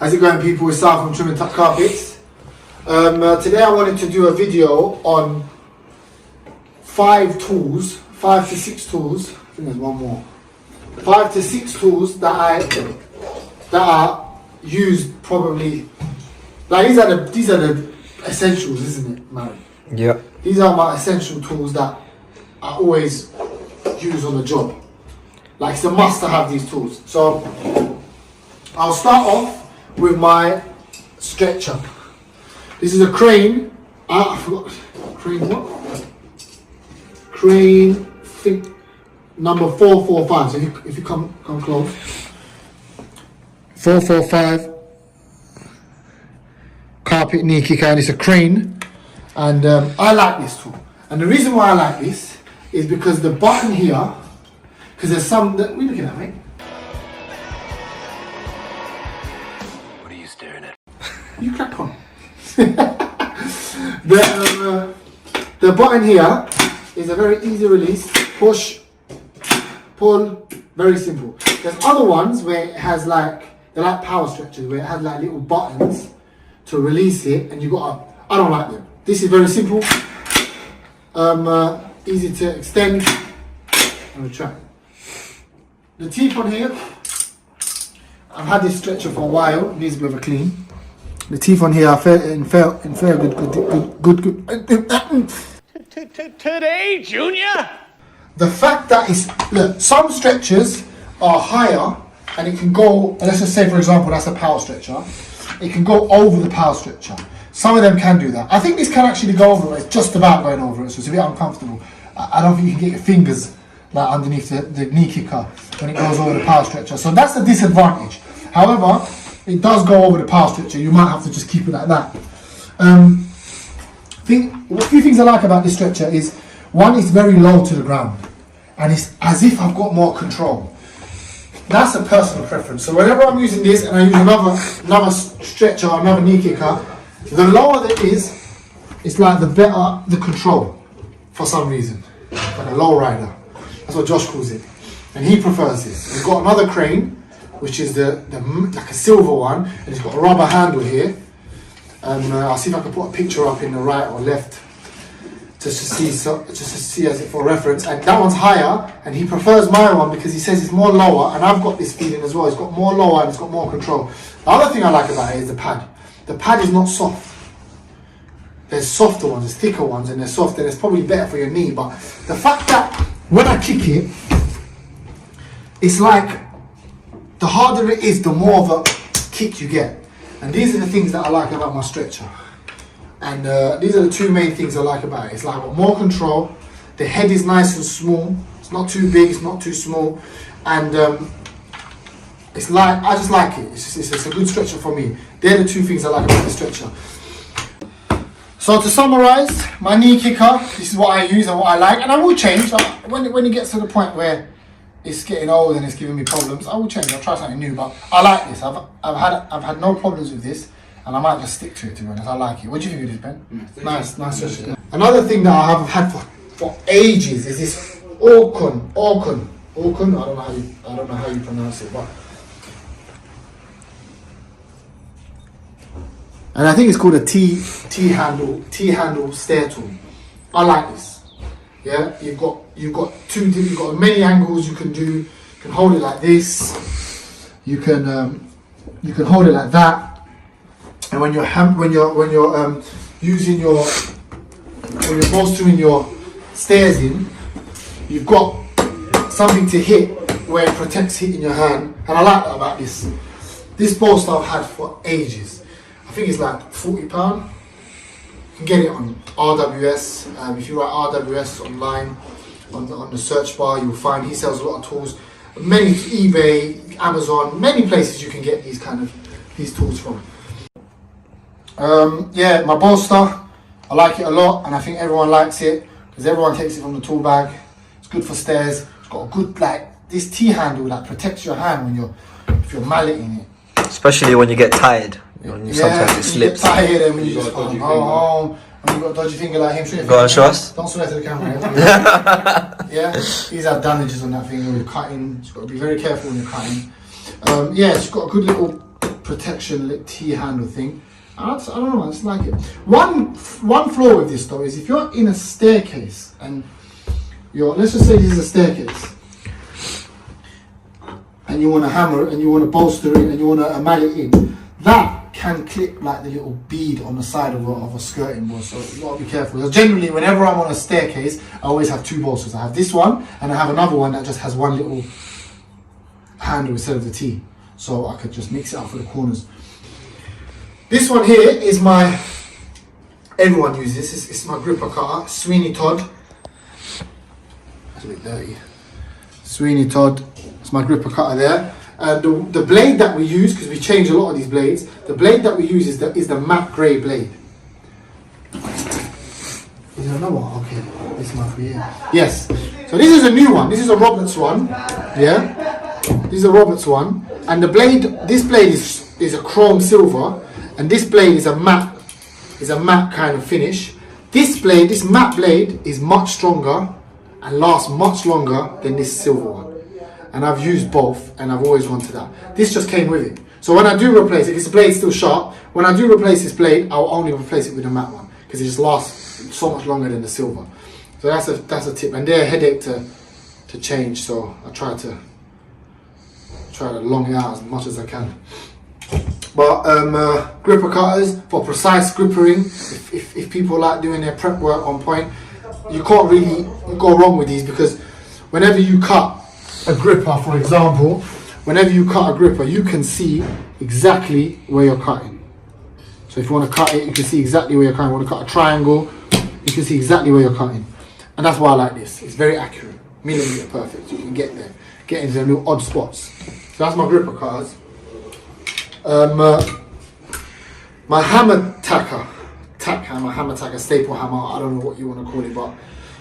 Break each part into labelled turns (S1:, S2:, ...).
S1: How's it going, people? It's Sal from Trim&Tuck Carpets. Today I wanted to do a video on 5 to 6 tools. I think there's one more. 5 to 6 tools that are used probably. Like these are the essentials, isn't it, Mary?
S2: Yeah.
S1: These are my essential tools that I always use on the job. Like, it's a must to have these tools. So I'll start off with my stretcher. This is a crane. I forgot. Crane what? Crane number 445. So if you come close. 445 carpet knee kicker, and it's a crane. And I like this tool. And the reason why I like this is because the button here, because there's some that we looking at, mate.
S3: What are you staring at?
S1: You crack on. The button here is a very easy release. Push, pull, very simple. There's other ones where it has like, they're like power stretchers, where it has like little buttons to release it, and you gotta, I don't like them. This is very simple, easy to extend and retract. The teeth on here, I've had this stretcher for a while, needs a bit of a clean. The teeth on here are in fair good.
S3: Today, Junior?
S1: The fact that it's, look, some stretchers are higher and it can go, let's just say for example that's a power stretcher, it can go over the power stretcher. Some of them can do that. I think this can actually go over it, it's just about going over it, so it's a bit uncomfortable. I don't think you can get your fingers like underneath the knee kicker when it goes over the power stretcher, so that's a disadvantage. However, it does go over the power stretcher, you might have to just keep it like that. A few things I like about this stretcher is, one, it's very low to the ground, and it's as if I've got more control. That's a personal preference. So whenever I'm using this and I use another stretcher or another knee kicker, the lower it is, it's like the better the control for some reason. Like a low rider. That's what Josh calls it. And he prefers this. We've got another crane, which is like a silver one, and it's got a rubber handle here. I'll see if I can put a picture up in the right or left just to see as it for reference. And that one's higher, and he prefers my one because he says it's more lower, and I've got this feeling as well. It's got more lower and it's got more control. The other thing I like about it is the pad. The pad is not soft. There's softer ones, there's thicker ones, and they're soft, and it's probably better for your knee. But the fact that when I kick it, it's like the harder it is, the more of a kick you get. And these are the things that I like about my stretcher. And these are the two main things I like about it. It's like I've got more control, the head is nice and small, it's not too big, it's not too small, and it's like, I just like it. It's a good stretcher for me. They're the two things I like about the stretcher. So to summarize, my knee kicker, this is what I use and what I like, and I will change. When it gets to the point where it's getting old and it's giving me problems, I will change. I'll try something new, but I like this. I've had no problems with this, and I might just stick to it, to be honest. I like it. What do you think of this, Ben? Nice stretcher. Another thing that I have had for ages is this Orkun. I don't know how you pronounce it, but. And I think it's called a T handle stair tool. I like this. Yeah, you've got many angles you can do. You can hold it like this. You can hold it like that. And when you're bolstering your stairs in, you've got something to hit where it protects hitting your hand. And I like that about this. This bolster I've had for ages. I think it's like £40. You can get it on RWS. If you write RWS online on the search bar, you'll find he sells a lot of tools. Many eBay, Amazon, many places you can get these tools from. Yeah, my bolster, I like it a lot, and I think everyone likes it because everyone takes it from the tool bag. It's good for stairs. It's got a good this T handle that protects your hand if you're malleting it.
S2: Especially when you get tired. Sometimes it slips.
S1: You get tired and when you just go home and you've got a dodgy finger like him.
S2: Go on, show us.
S1: Don't swear to the camera. Yeah, he's had damages on that finger with cutting. You've got to be very careful when you're cutting. Yeah, it's got a good little protection T handle thing. I don't know, I just like it. One flaw with this though is if you're in a staircase and let's just say this is a staircase and you want to hammer it and you want to bolster it and you want to mal it in, that can clip like the little bead on the side of a skirting board, so you got to be careful. So generally whenever I'm on a staircase I always have two bolsters. I have this one and I have another one that just has one little handle instead of the T, so I could just mix it up for the corners. This one here is everyone uses this, it's my gripper cutter, Sweeney Todd. That's a bit dirty. Sweeney Todd, it's my gripper cutter there. The blade that we use, because we change a lot of these blades, the blade that we use is the matte grey blade. Is there another one? Okay, this might be it. Yes, so this is a new one, this is a Roberts one, yeah? This is a Roberts one, and this blade is a chrome silver, and this blade is a matte kind of finish. This matte blade is much stronger and lasts much longer than this silver one. And I've used both and I've always wanted that. This just came with it. So when I do replace it, if this blade's still sharp, when I do replace this blade, I'll only replace it with a matte one because it just lasts so much longer than the silver. So that's a tip, and they're a headache to change, so I try to long it out as much as I can. But gripper cutters for precise grippering, if people like doing their prep work on point, you can't really go wrong with these, because whenever you cut a gripper, for example, whenever you cut a gripper, you can see exactly where you're cutting. So if you want to cut it, you can see exactly where you're cutting. You want to cut a triangle, you can see exactly where you're cutting. And that's why I like this. It's very accurate, millimeter perfect. You can get there, get into the little odd spots. So that's my gripper cutters. My hammer tacker, hammer tacker, staple hammer, I don't know what you want to call it, but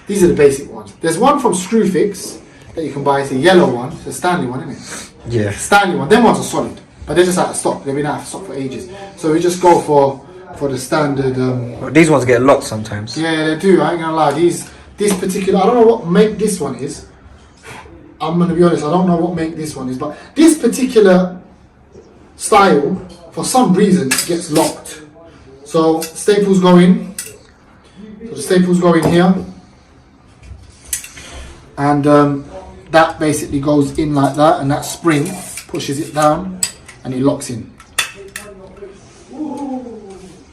S1: these are the basic ones. There's one from Screwfix that you can buy, it's a yellow one, it's a Stanley one, isn't it?
S2: Yeah.
S1: Stanley one, them ones are solid, but they're just out of stock, they've been out of stock for ages. So we just go for the standard.
S2: These ones get locked sometimes.
S1: Yeah, they do, I ain't gonna lie, this particular, I don't know what make this one is. I'm gonna be honest, I don't know what make this one is, but this particular style, for some reason, gets locked. So staples go in. So the staples go in here, and that basically goes in like that, and that spring pushes it down, and it locks in.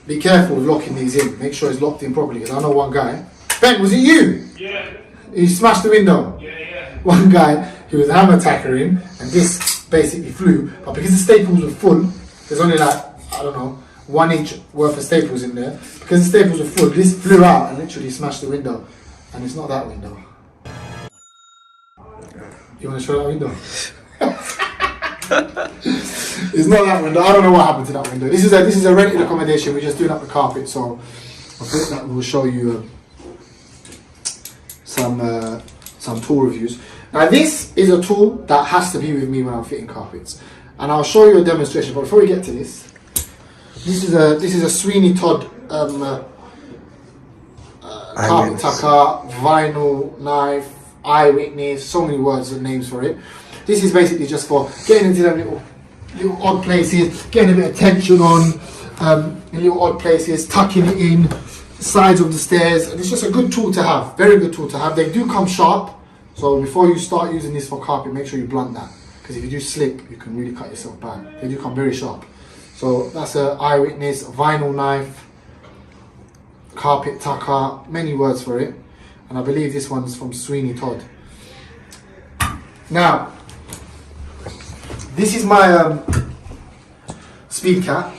S1: Be careful with locking these in. Make sure it's locked in properly, because I know one guy. Ben, was it you?
S3: Yeah.
S1: He smashed the window.
S3: Yeah.
S1: One guy, he was hammer tackering, and this basically flew, but because the staples were full, there's only like, I don't know, 1 inch worth of staples in there. Because the staples were full, this flew out and literally smashed the window. And it's not that window. You want to show that window? It's not that window. I don't know what happened to that window. This is a rented accommodation. We're just doing up the carpet, so I think that will show you some tool reviews. Now this is a tool that has to be with me when I'm fitting carpets, and I'll show you a demonstration. But before we get to this is a Sweeney Todd carpet tucker, vinyl knife, eyewitness, so many words and names for it. This is basically just for getting into them little odd places, getting a bit of tension on in little odd places, tucking it in, sides of the stairs, and it's just a good tool to have, very good tool to have. They do come sharp, so before you start using this for carpet, make sure you blunt that, because if you do slip, you can really cut yourself bad. They do come very sharp. So that's an eyewitness, vinyl knife, carpet tucker, many words for it, and I believe this one's from Sweeney Todd. Now, this is my speed cat,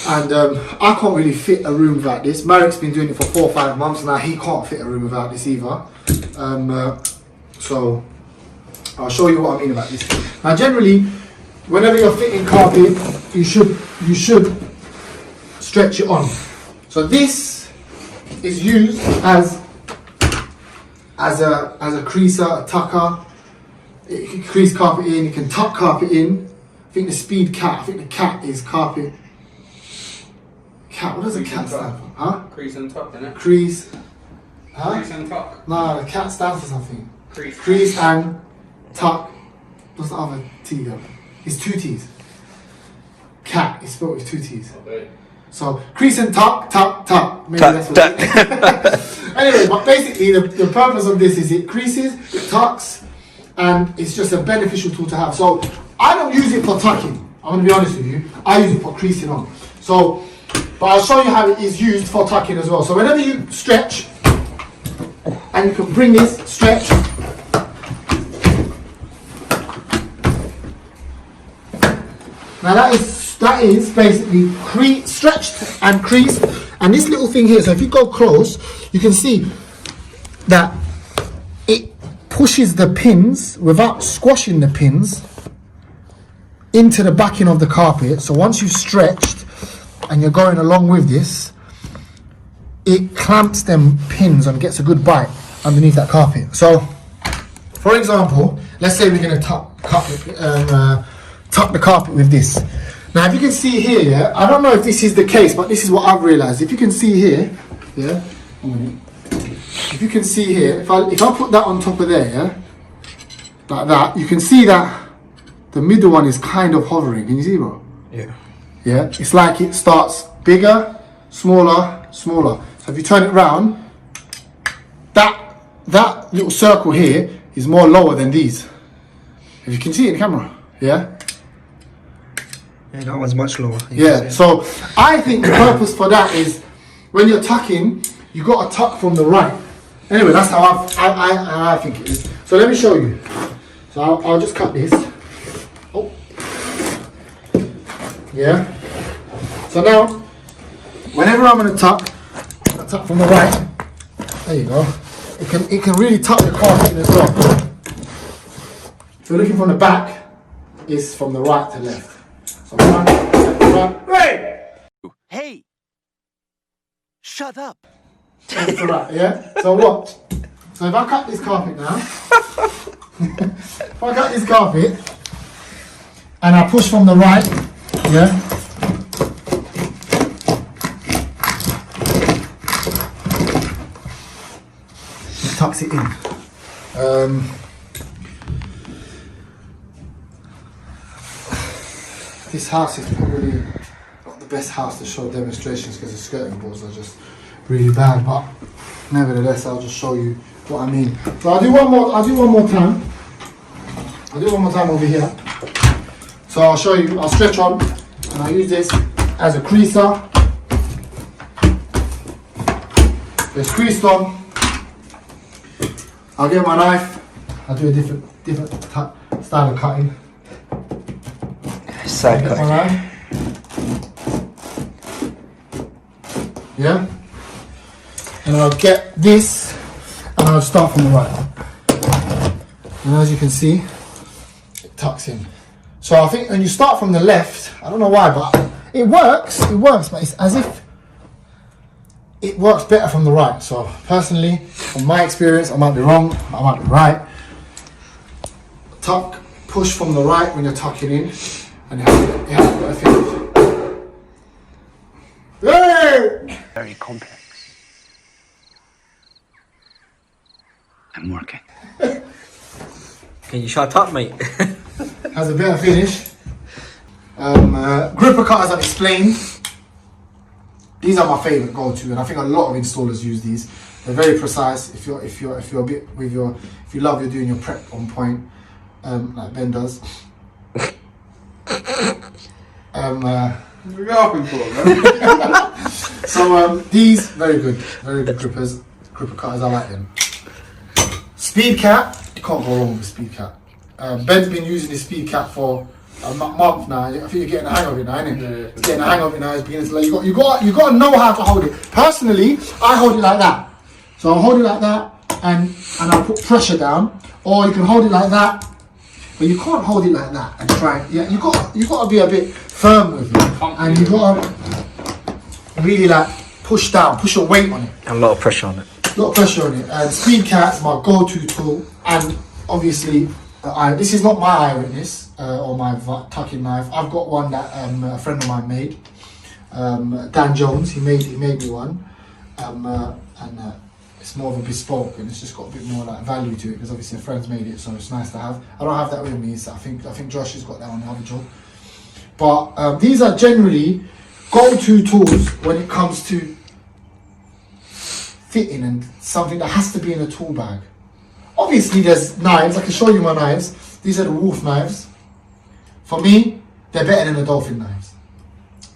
S1: and I can't really fit a room without this. Marek's been doing it for 4 or 5 months now. He can't fit a room without this either. So I'll show you what I mean about this. Now, generally, whenever you're fitting carpet, you should stretch it on. So this is used as a creaser, a tucker. You can crease carpet in, you can tuck carpet in. I think the speed cat, I think the cat is carpet. Cat, what does a cat stand for? Huh?
S4: Crease and tuck, innit?
S1: Crease. Huh?
S4: Crease and tuck.
S1: No, the cat stands for something.
S4: Crease.
S1: And tuck. What's the other T go? It's 2 T's. cat is spelled with 2 T's.
S4: Okay.
S1: So crease and tuck, tuck, tuck. Maybe
S2: Tuck,
S1: that's what
S2: tuck.
S1: it is. Anyway, but basically the purpose of this is it creases, it tucks, and it's just a beneficial tool to have. So I don't use it for tucking. I'm going to be honest with you. I use it for creasing on. So, but I'll show you how it is used for tucking as well. So whenever you stretch, and you can bring this, stretch. Now that is basically stretched and creased. And this little thing here, so if you go close, you can see that it pushes the pins without squashing the pins into the backing of the carpet. So once you've stretched and you're going along with this, it clamps them pins and gets a good bite underneath that carpet. So, for example, let's say we're going to tuck the carpet with this. Now, if you can see here, yeah, I don't know if this is the case, but this is what I've realised. If you can see here, yeah, if you can see here, if I put that on top of there, yeah, like that, you can see that the middle one is kind of hovering. Can you see, bro?
S2: Yeah.
S1: Yeah, it's like it starts bigger, smaller, smaller. So if you turn it round, that little circle here is more lower than these. If you can see it in the camera, yeah?
S2: Yeah, that one's much lower.
S1: Yeah, so I think the purpose for that is when you're tucking, you got to tuck from the right. Anyway, that's how I think it is. So let me show you. So I'll just cut this. Oh. Yeah. So now, whenever I'm going to tuck, I tuck from the right. There you go. It can really tuck the carpet in as well. If you're looking from the back, it's from the right to left. So front, left, right.
S3: Hey! Shut up!
S1: Left to right, yeah? So watch. So if I cut this carpet now, if I cut this carpet, and I push from the right, yeah? It tucks it in. This house is probably not the best house to show demonstrations because the skirting boards are just really bad, but nevertheless I'll just show you what I mean. So I'll do one more time. I'll do one more time over here. So I'll show you, I'll stretch on and I'll use this as a creaser. It's creased on. I'll get my knife. I'll do a different style of cutting.
S2: Side
S1: Get my
S2: cut.
S1: knife. Yeah? And I'll get this and I'll start from the right. And as you can see, it tucks in. So I think when you start from the left, I don't know why, but it works, but it's as if it works better from the right. So personally, from my experience, I might be wrong, I might be right. Tuck, push from the right when you're tucking in, and it has to finish. Hey!
S3: Very complex. I'm working.
S2: Can you shut up, mate?
S1: Has a better finish. Gripper cutters I've explained. These are my favourite go-to, and I think a lot of installers use these. They're very precise. If you're a bit with your, if you love you're doing your prep on point, like Ben does. So these very good gripper cutters. I like them. Speed cat, you can't go wrong with a speed cat. Ben's been using this speed cat for a month now. I think you're getting the hang of it now, isn't it?
S4: Yeah.
S1: He's getting the hang of it now. It's beginning to like, you got to know how to hold it. Personally, I hold it like that. So I'll hold it like that, and I'll put pressure down. Or you can hold it like that, but you can't hold it like that and try. Yeah, you got to be a bit firm with it, and you got to really like push down, push your weight on it.
S2: A lot of pressure on it.
S1: A lot of pressure on it. And speed cat's my go-to tool, and obviously this is not my eyewitness or my tucking knife. I've got one that a friend of mine made. Dan Jones, he made me one, and it's more of a bespoke, and it's just got a bit more like value to it because obviously a friend's made it, so it's nice to have. I don't have that with me, so I think Josh has got that on the other job. But these are generally go-to tools when it comes to fitting and something that has to be in a tool bag. Obviously there's knives, I can show you my knives. These are the wolf knives. For me, they're better than the dolphin knives.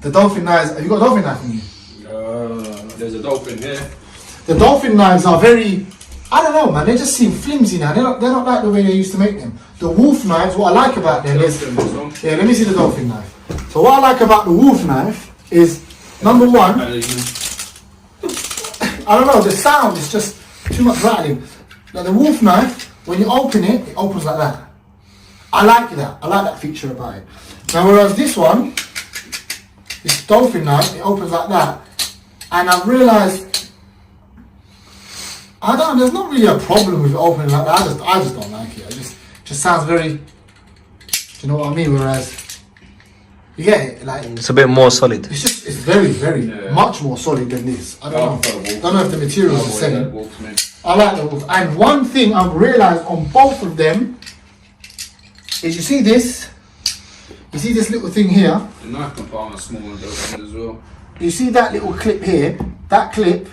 S1: The dolphin knives, have you got a dolphin knife in you?
S4: There's a dolphin here.
S1: The dolphin knives are very, I don't know man, they just seem flimsy now. They're not like the way they used to make them. The wolf knives, what I like about them is, yeah, let me see the dolphin knife. So what I like about the wolf knife is, number one, I don't know, the sound is just too much rattling. Like the wolf knife, when you open it, it opens like that. I like that. I like that feature about it. Now whereas this one, this dolphin knife, it opens like that. And I've realised, there's not really a problem with it opening like that. I just don't like it. It just sounds very, do you know what I mean? Whereas, you get it, like,
S2: It's a bit more solid.
S1: it's very, very, much more solid than this. I don't know if the material is the same. I like the wolf. And one thing I've realised on both of them is you see this little thing here.
S4: The knife compartment small and dolphin as well.
S1: You see that little clip here? That clip,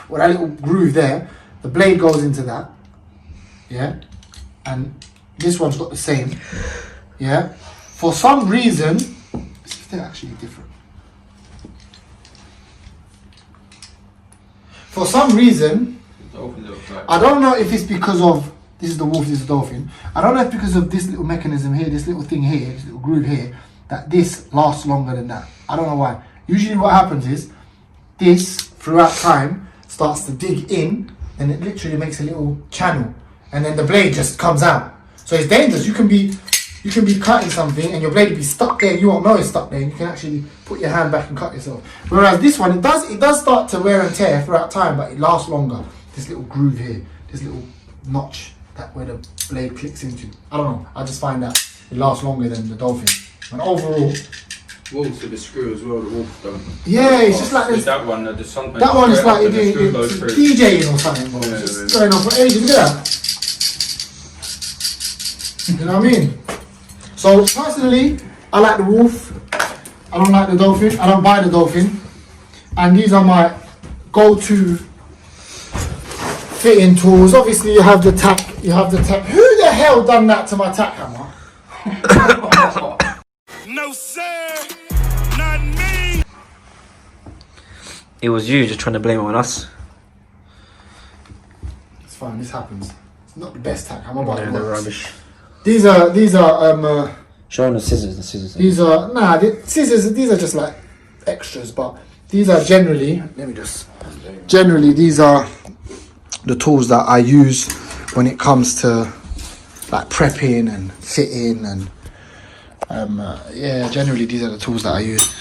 S1: or that little groove there, the blade goes into that. Yeah? And this one's got the same. Yeah? For some reason, they're actually different. For some reason, I don't know if it's because of, this is the wolf, this is the dolphin. I don't know if because of this little mechanism here, this little thing here, this little groove here, that this lasts longer than that. I don't know why. Usually what happens is, this, throughout time, starts to dig in, and it literally makes a little channel. And then the blade just comes out. So it's dangerous. You can be cutting something and your blade will be stuck there, you won't know it's stuck there, and you can actually put your hand back and cut yourself. Whereas this one, it does start to wear and tear throughout time, but it lasts longer. This little groove here, this little notch, that where the blade clicks into. I don't know, I just find that it lasts longer than the dolphin. And overall,
S4: wolves with the screw as well, the wolf don't.
S1: Yeah, it's just like this.
S4: That one, sometimes
S1: That one is like
S4: it's
S1: DJing or something, bro. It's just going on for ages. Look at that. You know what I mean? So personally, I like the wolf. I don't like the dolphin. I don't buy the dolphin. And these are my go-to fitting tools. Obviously, you have the tack. Who the hell done that to my tack hammer?
S5: No sir, not me.
S2: It was you just trying to blame it on us.
S1: It's fine. This happens. It's not the best tack hammer, but
S2: Yeah,
S1: it
S2: they're
S1: works.
S2: rubbish.
S1: These are
S2: Show them the scissors.
S1: These are scissors. These are just like extras, but these are generally. Generally, these are the tools that I use when it comes to like prepping and fitting and yeah. Generally, these are the tools that I use.